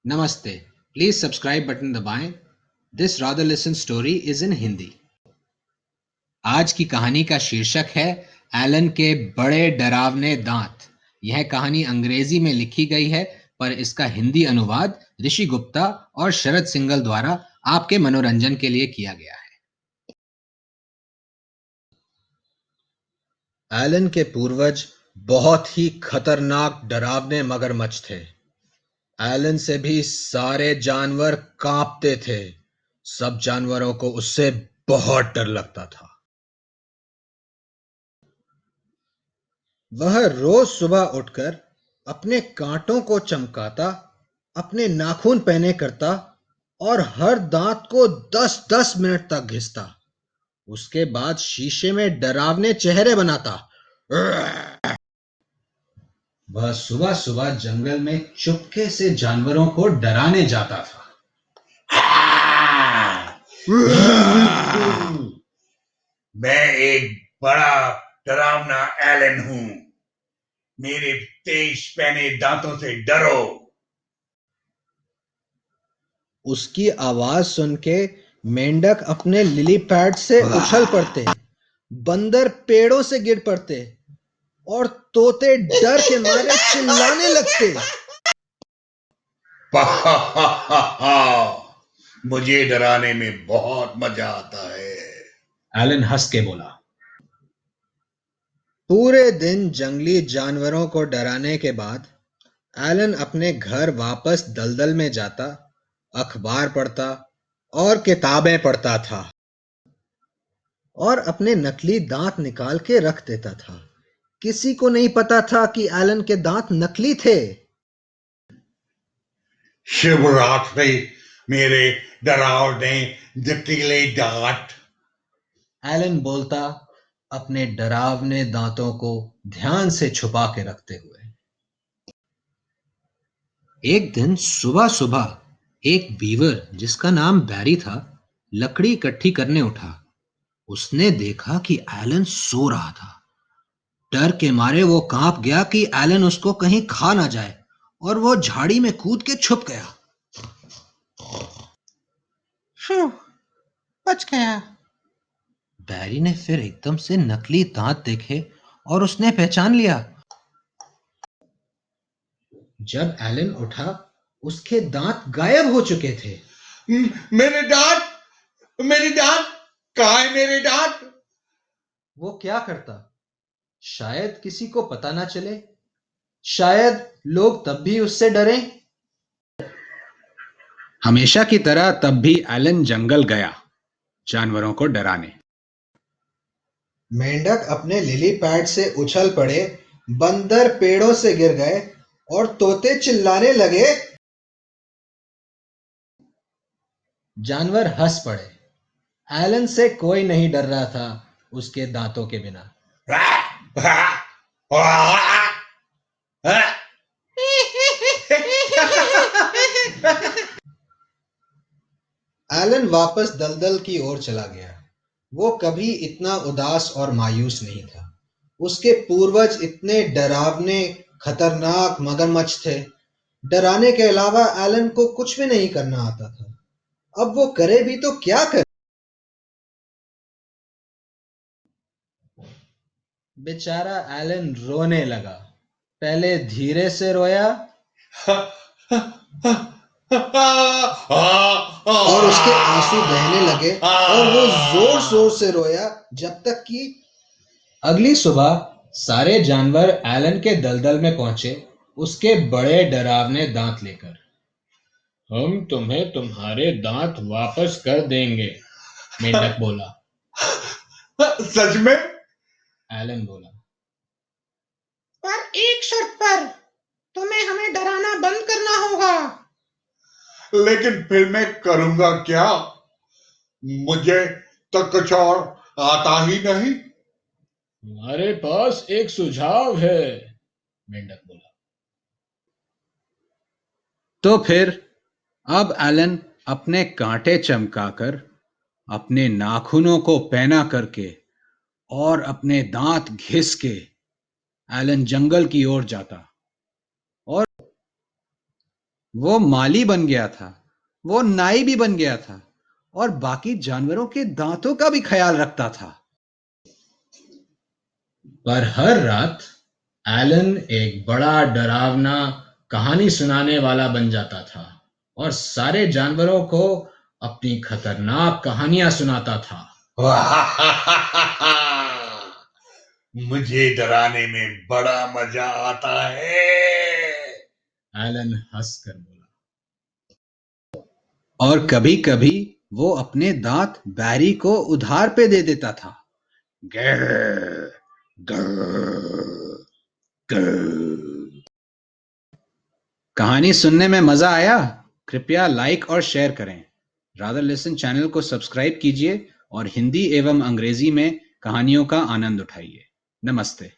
नमस्ते। Please subscribe button दबाएं। This rather listen story is in Hindi. आज की कहानी का शीर्षक है एलन के बड़े डरावने दांत। यह कहानी अंग्रेजी में लिखी गई है, पर इसका हिंदी अनुवाद ऋषि गुप्ता और शरद सिंगल द्वारा आपके मनोरंजन के लिए किया गया है। एलन के पूर्वज बहुत ही खतरनाक डरावने मगरमच्छ थे। एलन से भी सारे जानवर कांपते थे। सब जानवरों को उससे बहुत डर लगता था। वह रोज सुबह उठकर अपने कांटों को चमकाता, अपने नाखून पहने करता और हर दांत को 10-10 मिनट तक घिसता। उसके बाद शीशे में डरावने चेहरे बनाता। वह सुबह सुबह जंगल में चुपके से जानवरों को डराने जाता था। मैं एक बड़ा डरावना एलन हूं। मेरे तेज पैने दांतों से डरो। उसकी आवाज सुन के मेंढक अपने लिली पैड से उछल पड़ते, बंदर पेड़ों से गिर पड़ते और तोते डर के मारे चिल्लाने लगते। मुझे डराने में बहुत मजा आता है। एलन हंस के बोला। पूरे दिन जंगली जानवरों को डराने के बाद एलन अपने घर वापस दलदल में जाता, अखबार पढ़ता और किताबें पढ़ता था और अपने नकली दांत निकाल के रख देता था। किसी को नहीं पता था कि एलन के दांत नकली थे। शुभ रात्रि मेरे डरावने नकीले दांत। एलन बोलता, अपने डरावने दांतों को ध्यान से छुपा के रखते हुए। एक दिन सुबह सुबह एक बीवर जिसका नाम बैरी था, लकड़ी इकट्ठी करने उठा। उसने देखा कि एलन सो रहा था। डर के मारे वो कांप गया कि एलन उसको कहीं खा ना जाए, और वो झाड़ी में कूद के छुप गया। बच गया। बैरी ने फिर एकदम से नकली दांत देखे और उसने पहचान लिया। जब एलन उठा, उसके दांत गायब हो चुके थे। मेरे दांत, मेरे दांत, कहाँ है मेरे दांत? वो क्या करता? शायद किसी को पता ना चले, शायद लोग तब भी उससे डरे। हमेशा की तरह तब भी एलन जंगल गया जानवरों को डराने। मेंढक अपने लिली पैड से उछल पड़े, बंदर पेड़ों से गिर गए और तोते चिल्लाने लगे। जानवर हंस पड़े। एलन से कोई नहीं डर रहा था उसके दांतों के बिना। एलन वापस दलदल की ओर चला गया। वो कभी इतना उदास और मायूस नहीं था। उसके पूर्वज इतने डरावने, खतरनाक मगरमच्छ थे। डराने के अलावा एलन को कुछ भी नहीं करना आता था। अब वो करे भी तो क्या करे? बेचारा एलन रोने लगा। पहले धीरे से रोया और उसके आंसू बहने लगे, और वो जोर जोर से रोया जब तक कि अगली सुबह सारे जानवर एलन के दलदल में पहुंचे, उसके बड़े डरावने दांत लेकर। हम तुम्हें तुम्हारे दांत वापस कर देंगे, मेंढक बोला। सच में? एलन बोला। पर एक शर्त पर, तुम्हें हमें डराना बंद करना होगा। लेकिन फिर मैं करूंगा क्या? मुझे तो कुछ और आता ही नहीं। हमारे पास एक सुझाव है, मेंढक बोला। तो फिर अब एलन अपने कांटे चमकाकर, अपने नाखूनों को पैना करके और अपने दांत घिस के एलन जंगल की ओर जाता और वो माली बन गया था, वो नाई भी बन गया था और बाकी जानवरों के दांतों का भी ख्याल रखता था। पर हर रात एलन एक बड़ा डरावना कहानी सुनाने वाला बन जाता था और सारे जानवरों को अपनी खतरनाक कहानियां सुनाता था। मुझे डराने में बड़ा मजा आता है। एलन हंसकर बोला। और कभी-कभी वो अपने दांत बैरी को उधार पे दे देता था। ग्रर, ग्रर, ग्रर। कहानी सुनने में मजा आया? कृपया लाइक और शेयर करें। रादर लिसन चैनल को सब्सक्राइब कीजिए और हिंदी एवं अंग्रेजी में कहानियों का आनंद उठाइए। नमस्ते।